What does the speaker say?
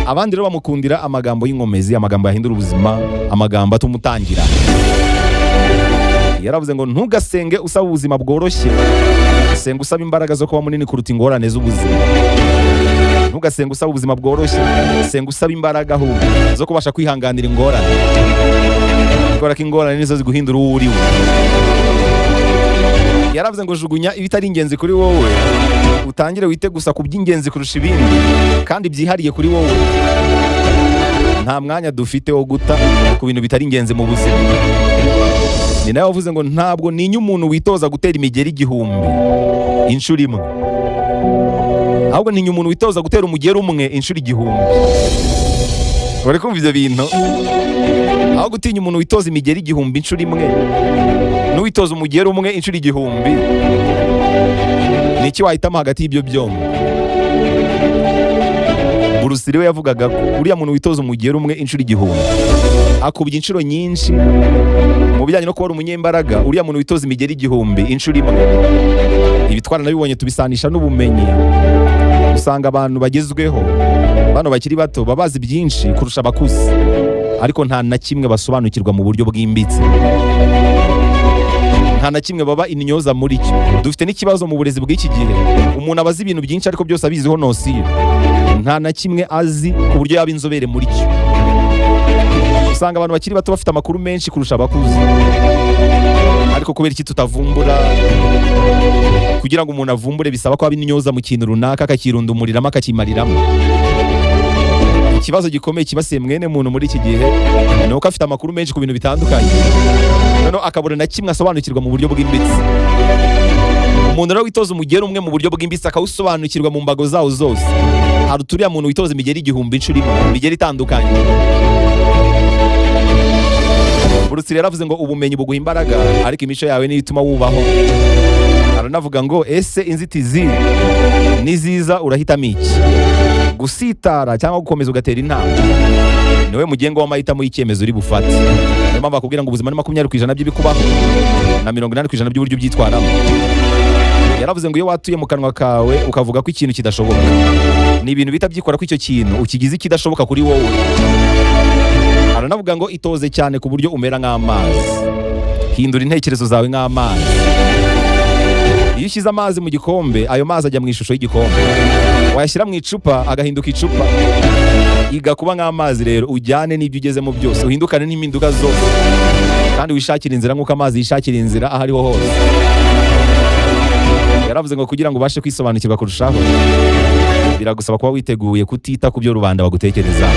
abandi rero bamukundira amagambo y'inkomezi, amagambo yahindura ubuzima, amagambo atuma utangira. Yaravuze ngo ntugasenge usaba ubuzima bworoshye, senga usaba imbaraga zo kuba munini kuruta ingorane z'ubuzima. Ntugasenge usaba ubuzima bworoshye, senga usaba imbaraga ahubwo zo kubasha kwihanganira ingorane, kubera ko ingorane nizo ziguhindura uwo uriwe. Yaravuze ngo jugunya ibitari ingenzi kuri wowe, utangire wite gusa ku by'ingenzi kurusha ibindi kandi byihariye kuri wowe. Nta mwanya dufite wo guta ku bintu bitari ingenzi mu buzima. Ni nawe wavuze ngo ntabwo ninya umuntu witoza gutera imigeri 1000 inshuro imwe, ahubwo ninya umuntu witoza gutera umugeri umwe inshuro 1000. Uri kumva ibyo bintu? Aho gutinya umuntu witoza imigeri 1000 inshuro imwe n'uwitoza umugeri umwe inshuro 1000, ni iki wahitamo hagati y'ibyo byombi? Bruce Lee we yavugaga ko uriya muntu witoza umugeri umwe inshuro 1000 akubye inshuro nyinshi mu bijyanye no kuba ari umunyembaraga uriya muntu witoza imigeri 1000 inshuro imwe. Ibi twaranabibonye tubisanisha n'ubumenyi. Usanga abantu bagezweho, bano bakiri bato babazi byinshi kurusha abakuze, ariko nta na kimwe basobanukirwa mu buryo bwimbitse, nta na kimwe baba intyoza muri cyo. Dufite n'ikibazo mu burezi bw'iki gihe, umuntu abazi ibintu byinshi ariko byose abiziho nosiyo, nta na kimwe azi ku buryo yaba inzobere muri cyo. Usanga abantu bakiri bato bafite amakuru menshi kurusha abakuze, ariko kubera iki tutavumbura? Kugira ngo umuntu avumbure bisaba ko aba intyoza mu kintu runaka, akakirundumuriramo, akakimariramo. Ikibazo gikomeye kibasiye mwene muntu muri iki gihe ni uko afite amakuru menshi ku bintu bitandukanye, noneho akabura na kimwe asobanukirwa mu buryo bwimbitse. Umuntu rero witoza umugeri umwe mu buryo bwimbitse akawusobanukirwa mu mbago zawo zose, hari uturiya muntu witoza imigeri 1000 inshuro imwe, imigeri itandukanye. Bruce Lee yaravuze ngo ubumenyi buguha imbaraga, ariko imico yawe niyo ituma wubaho. Aranavuga ngo ese inzitizi niziza urahitamo iki? Gusitara cyangwa gukomeza ugatera intambwe? Niwe mugengo w'amahitamo y'icyemezo uri bufate. Niyo mpamvu bakubwira ngo ubuzima ni 20% by'ibikubaho na 80% by'uburyo byitwaramo. Yaravuze ngo iyo watuye mu kanwa kawe ukavuga ko ikintu kidashoboka, ni ibintu bita byikora ko icyo kintu ukigize ikidashoboka kuri wowe. Aranavuga ngo itoze cyane ku buryo umera nk'amazi, hindura intekerezo zawe nk'amazi. Iyo ushyize amazi mu gikombe, ayo mazi ajya mu ishusho y'igikombe. Wayashyira mu icupa agahinduka icupa, iga kuba nk'amazi. Rero ujyane n'ibyo ugezemo byose, uhindukane n'impinduka zose, kandi wishakire inzira nk'uko amazi yishakira inzira aho ariho hose. Yaravuze ngo kugira ngo ubashe kwisobanukirwa kurushaho, biragusaba kuba witeguye kutita ku byo rubanda bagutekerezaho.